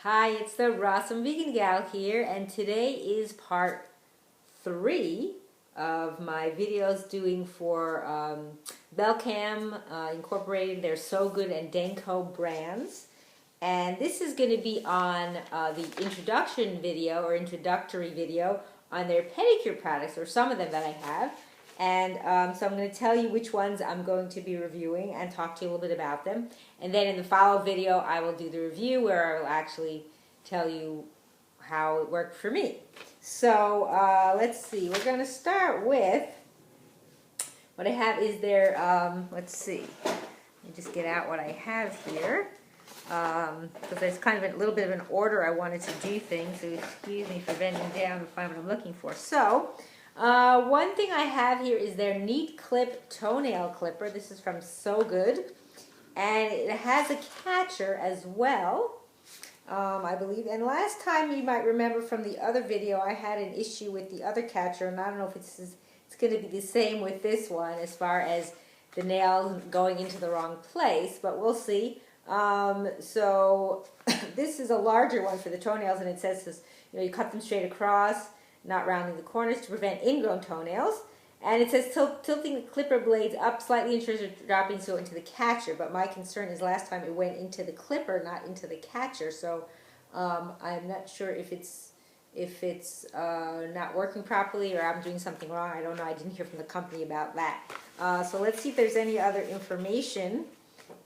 Hi, it's the Rawesome Vegan Gal here, and today is part 3 of my videos doing for Belcam Incorporated, their Sow Good and Denco brands. And this is going to be on the introduction video or introductory video on their pedicure products, or some of them that I have. And so I'm going to tell you which ones I'm going to be reviewing and talk to you a little bit about them. And then in the follow-up video, I will do the review where I will actually tell you how it worked for me. So let's see. We're going to start with what I have is their, let's see. Let me just get out what I have here. Because there's kind of a little bit of an order I wanted to do things. So excuse me for bending down to find what I'm looking for. So one thing I have here is their Neat Clip Toenail Clipper. This is from Sow Good. And it has a catcher as well, I believe. And last time, you might remember from the other video, I had an issue with the other catcher. And I don't know if it's going to be the same with this one as far as the nails going into the wrong place. But we'll see. So this is a larger one for the toenails. And it says this, you cut them straight across, not rounding the corners to prevent ingrown toenails. And it says tilting the clipper blades up slightly ensures they're dropping so into the catcher. But my concern is last time it went into the clipper, not into the catcher. So I'm not sure if it's not working properly or I'm doing something wrong. I don't know. I didn't hear from the company about that. So let's see if there's any other information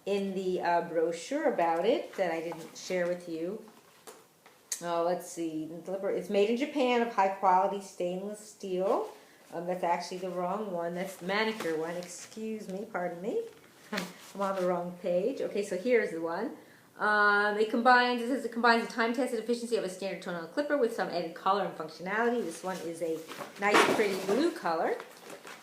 in the brochure about it that I didn't share with you. Let's see. It's made in Japan of high quality stainless steel. That's actually the wrong one. That's the manicure one. Excuse me. Pardon me. I'm on the wrong page. Okay, so here's the one. It combines the time-tested efficiency of a standard toenail clipper with some added color and functionality. This one is a nice, pretty blue color.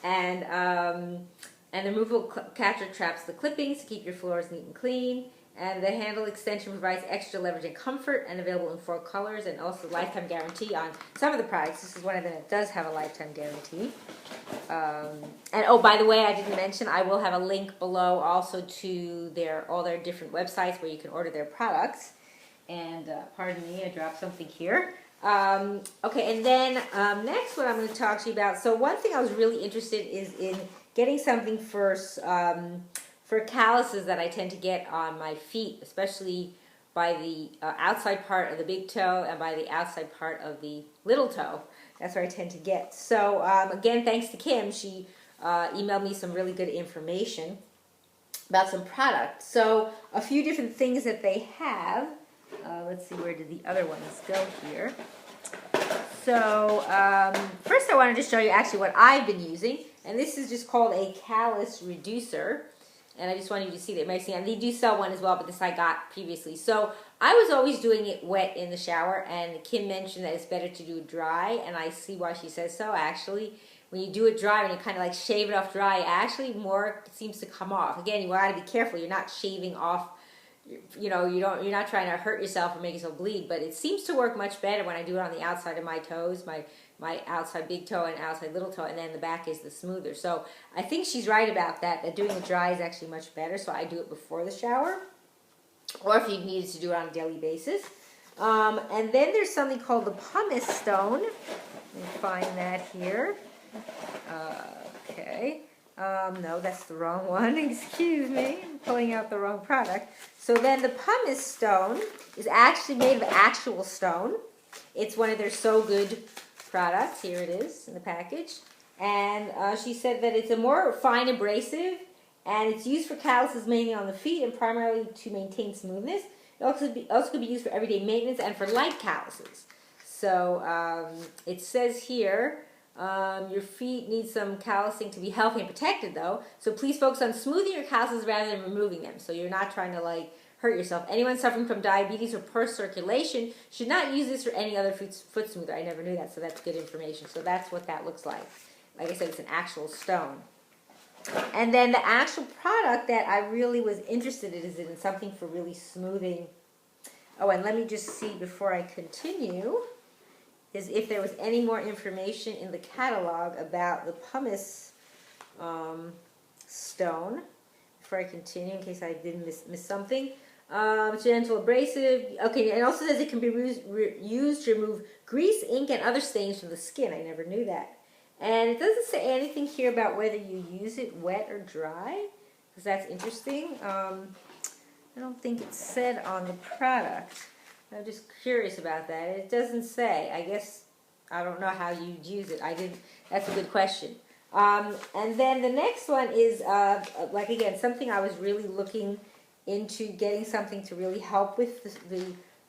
And the removable catcher traps the clippings to keep your floors neat and clean. And the handle extension provides extra leverage and comfort, and available in 4 colors, and also lifetime guarantee on some of the products. This is one of them that does have a lifetime guarantee. And oh, by the way, I didn't mention, I will have a link below also to all their different websites where you can order their products. And pardon me, I dropped something here. Okay, and then next what I'm going to talk to you about. So one thing I was really interested is in getting something for calluses that I tend to get on my feet, especially by the outside part of the big toe and by the outside part of the little toe. That's where I tend to get. So again, thanks to Kim, she emailed me some really good information about some products. So a few different things that they have. Let's see, where did the other ones go here? So first I wanted to show you actually what I've been using. And this is just called a callus reducer. And I just wanted you to see that. And they do sell one as well, but this I got previously. So I was always doing it wet in the shower, and Kim mentioned that it's better to do it dry, and I see why she says so. Actually, when you do it dry and you kind of like shave it off dry, actually more seems to come off. Again, you got to be careful. You're not shaving off, you're not trying to hurt yourself or make yourself bleed, but it seems to work much better when I do it on the outside of my toes, my outside big toe and outside little toe, and then the back is the smoother. So I think she's right about that doing it dry is actually much better. So I do it before the shower, or if you needed to do it on a daily basis. And then there's something called the Pumice Stone. Let me find that here. Okay. No, that's the wrong one. Excuse me. I'm pulling out the wrong product. So then the Pumice Stone is actually made of actual stone. It's one of their Sow Good products. Here it is in the package. And she said that it's a more fine abrasive, and it's used for calluses mainly on the feet and primarily to maintain smoothness. It also could be used for everyday maintenance and for light calluses. So it says here, your feet need some callusing to be healthy and protected though, so please focus on smoothing your calluses rather than removing them. So you're not trying to like hurt yourself. Anyone suffering from diabetes or poor circulation should not use this or any other foot smoother. I never knew that, so that's good information. So that's what that looks like. Like I said, it's an actual stone. And then the actual product that I really was interested in is in something for really smoothing. Oh, and let me just see before I continue, is if there was any more information in the catalog about the Pumice Stone. Before I continue, in case I did miss something. Gentle abrasive. Okay, and it also says it can be used to remove grease, ink, and other stains from the skin. I never knew that. And it doesn't say anything here about whether you use it wet or dry, because that's interesting. I don't think it's said on the product. I'm just curious about that. It doesn't say. I guess I don't know how you'd use it. I didn't. That's a good question. And then the next one is like again something I was really looking into, getting something to really help with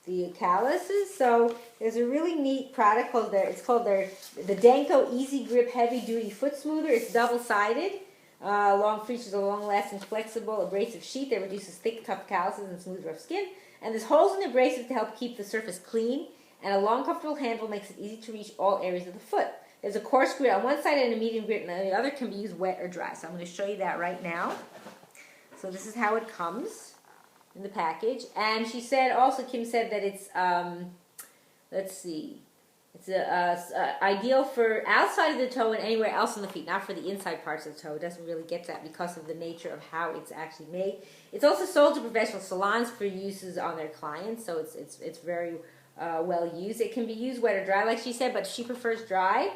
the calluses. So there's a really neat product called the Denco Easy Grip Heavy Duty Foot Smoother. It's double-sided. Features a long-lasting, flexible, abrasive sheet that reduces thick, tough calluses and smooth, rough skin. And there's holes in the abrasive to help keep the surface clean. And a long, comfortable handle makes it easy to reach all areas of the foot. There's a coarse grit on one side and a medium grit on the other. Can be used wet or dry. So I'm going to show you that right now. So this is how it comes in the package. And she said, also Kim said that it's, let's see, it's ideal for outside of the toe and anywhere else on the feet, not for the inside parts of the toe. It doesn't really get that because of the nature of how it's actually made. It's also sold to professional salons for uses on their clients, so it's very well used. It can be used wet or dry, like she said, but she prefers dry.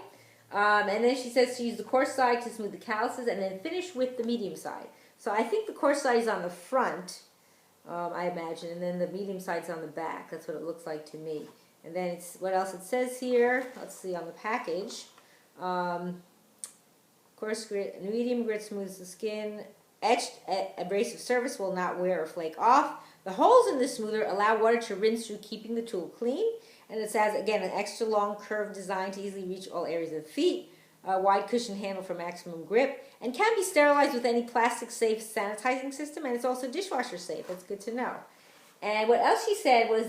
And then she says to use the coarse side to smooth the calluses and then finish with the medium side. So I think the coarse side is on the front, I imagine, and then the medium side is on the back. That's what it looks like to me. And then it's what else it says here. Let's see on the package. Coarse grit, medium grit smooths the skin. Etched abrasive surface will not wear or flake off. The holes in the smoother allow water to rinse through, keeping the tool clean. And it says, again, an extra long curved design to easily reach all areas of the feet. A wide cushion handle for maximum grip. And can be sterilized with any plastic-safe sanitizing system. And it's also dishwasher safe. That's good to know. And what else she said was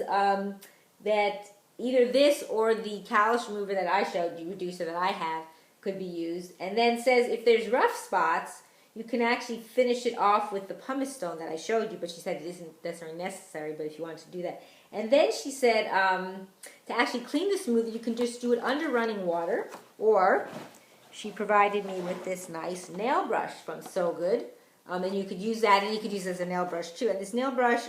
that either this or the callus remover that I showed you, reducer that I have, could be used. And then says if there's rough spots, you can actually finish it off with the pumice stone that I showed you, but she said it isn't necessarily necessary, but if you want to do that. And then she said to actually clean the smoother, you can just do it under running water, or she provided me with this nice nail brush from Sow Good. And you could use that, and you could use it as a nail brush too. And this nail brush,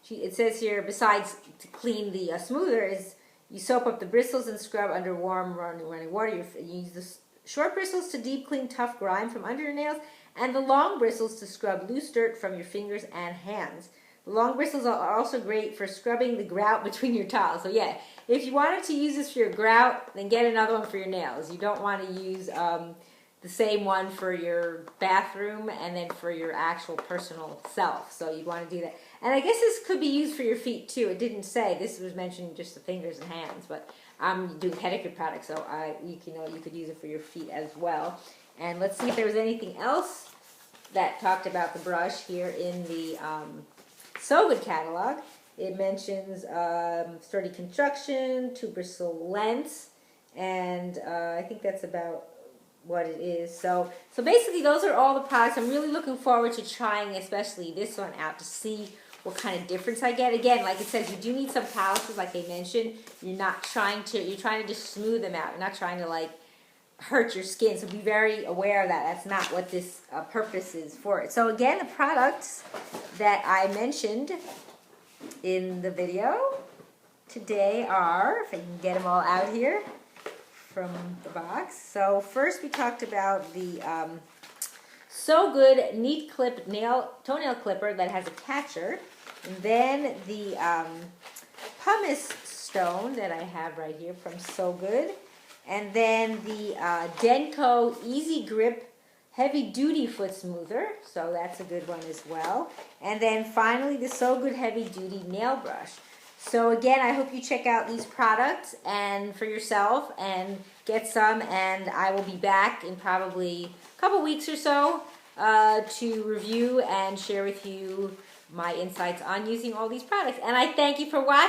it says here, besides to clean the smoother, is you soap up the bristles and scrub under warm running water. You use the short bristles to deep clean tough grime from under your nails, and the long bristles to scrub loose dirt from your fingers and hands. The long bristles are also great for scrubbing the grout between your tiles. So yeah, if you wanted to use this for your grout, then get another one for your nails. You don't want to use the same one for your bathroom and then for your actual personal self. So you'd want to do that. And I guess this could be used for your feet too. It didn't say. This was mentioning just the fingers and hands, but I'm doing pedicure products, so you could use it for your feet as well. And let's see if there was anything else that talked about the brush here in the Sow Good catalog. It mentions sturdy construction, 2 bristle lengths, and I think that's about what it is. So basically those are all the products. I'm really looking forward to trying especially this one out to see what kind of difference I get. Again, like it says, you do need some calluses, like they mentioned. You're trying to just smooth them out. You're not trying to like hurt your skin. So be very aware of that. That's not what this purpose is for it. So again, the products that I mentioned in the video today are, if I can get them all out here from the box. So first we talked about the Sow Good Neat Clip Toenail Clipper that has a catcher. And then the Pumice Stone that I have right here from Sow Good. And then the Denco Easy Grip Heavy Duty Foot Smoother. So that's a good one as well. And then finally the Sow Good Heavy Duty Nail Brush. So again, I hope you check out these products and for yourself and get some, and I will be back in probably a couple weeks or so to review and share with you my insights on using all these products. And I thank you for watching.